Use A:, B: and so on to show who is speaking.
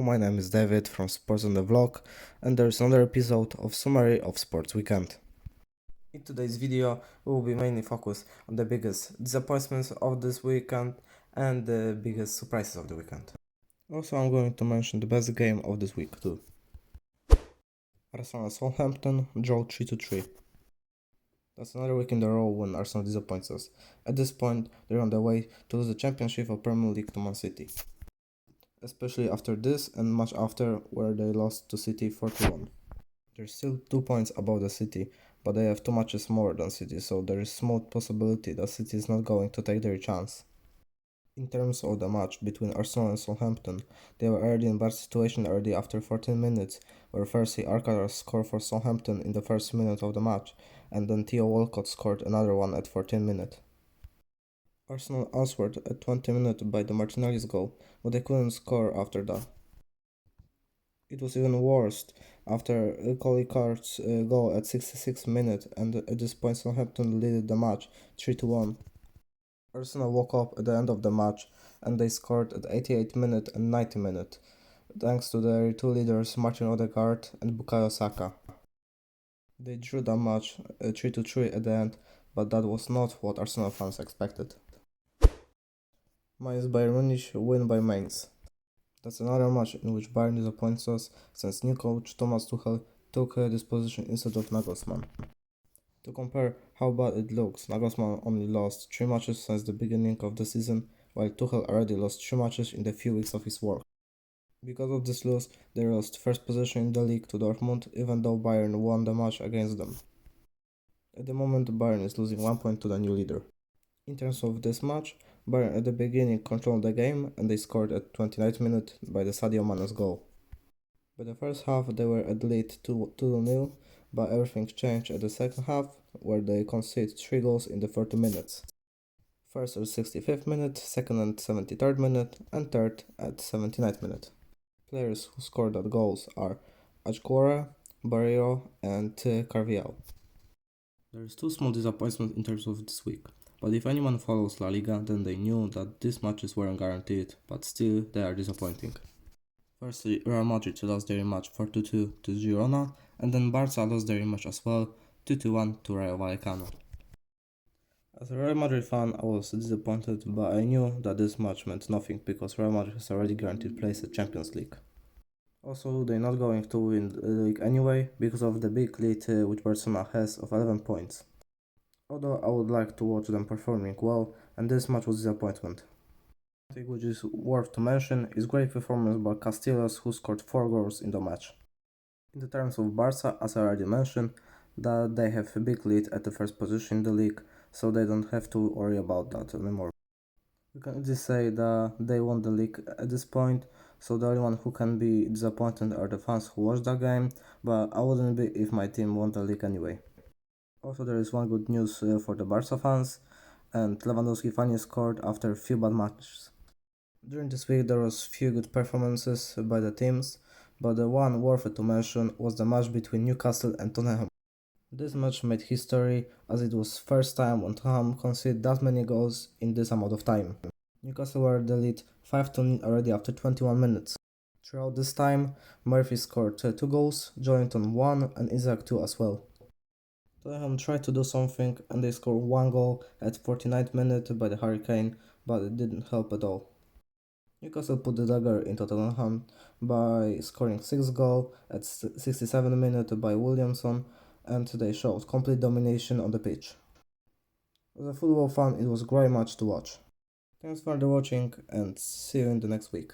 A: my name is David from Sports on the Vlog, and there's another episode of Summary of Sports Weekend. In today's video, we will be mainly focused on the biggest disappointments of this weekend and the biggest surprises of the weekend. Also, I'm going to mention the best game of this week too. Arsenal Southampton draw 3-3. That's another week in a row when Arsenal disappoints us. At this point, they're on their way to lose the championship of Premier League to Man City. Especially after this and much after where they lost to City 4-1. They're still 2 points above the City, but they have 2 matches more than City, so there is small possibility that City is not going to take their chance. In terms of the match between Arsenal and Southampton, they were already in bad situation already after 14 minutes, where firstly Alcaraz scored for Southampton in the first minute of the match, and then Theo Walcott scored another one at 14 minutes. Arsenal answered at 20 minutes by the Martinelli's goal, but they couldn't score after that. It was even worse after Collicard's goal at 66 minutes, and at this point Southampton led the match 3-1. Arsenal woke up at the end of the match and they scored at 88 minutes and 90 minutes, thanks to their two leaders Martin Odegaard and Bukayo Saka. They drew the match 3-3 at the end, but that was not what Arsenal fans expected. Mainz Bayern Munich win by Mainz. That's another match in which Bayern disappoints us since new coach Thomas Tuchel took this position instead of Nagelsmann. To compare how bad it looks, Nagelsmann only lost 3 matches since the beginning of the season, while Tuchel already lost 3 matches in the few weeks of his work. Because of this loss, they lost first position in the league to Dortmund, even though Bayern won the match against them. At the moment, Bayern is losing 1 point to the new leader. In terms of this match, Bayern at the beginning controlled the game and they scored at 29th minute by the Sadio Mane's goal. By the first half they were at lead 2-0, but everything changed at the second half, where they conceded 3 goals in the 30 minutes. First at 65th minute, second at 73rd minute, and third at 79th minute. Players who scored that goals are Ajgora, Barreiro and Carvial. There is 2 small disappointments in terms of this week. But if anyone follows La Liga, then they knew that these matches weren't guaranteed, but still they are disappointing. Firstly, Real Madrid lost their match 4-2 to Girona, and then Barca lost their match as well, 2-1 to Rayo Vallecano. As a Real Madrid fan, I was disappointed, but I knew that this match meant nothing because Real Madrid has already guaranteed place at Champions League. Also, they're not going to win the league anyway because of the big lead which Barcelona has of 11 points. Although I would like to watch them performing well, and this match was disappointment. One thing which is worth to mention is great performance by Casillas, who scored 4 goals in the match. In the terms of Barca, as I already mentioned, that they have a big lead at the first position in the league, so they don't have to worry about that anymore. We can easily say that they won the league at this point, so the only one who can be disappointed are the fans who watched the game, but I wouldn't be if my team won the league anyway. Also, there is one good news for the Barca fans, and Lewandowski finally scored after a few bad matches. During this week there was few good performances by the teams, but the one worth it to mention was the match between Newcastle and Tottenham. This match made history as it was first time when Tottenham conceded that many goals in this amount of time. Newcastle were the lead 5-0 already after 21 minutes. Throughout this time, Murphy scored 2 goals, Joelinton 1 and Isaac 2 as well. Tottenham tried to do something and they scored 1 goal at 49th minute by the Hurricane, but it didn't help at all. Newcastle put the dagger into Tottenham by scoring 6 goals at 67 minute by Williamson, and they showed complete domination on the pitch. As a football fan, it was a great match to watch. Thanks for watching and see you in the next week.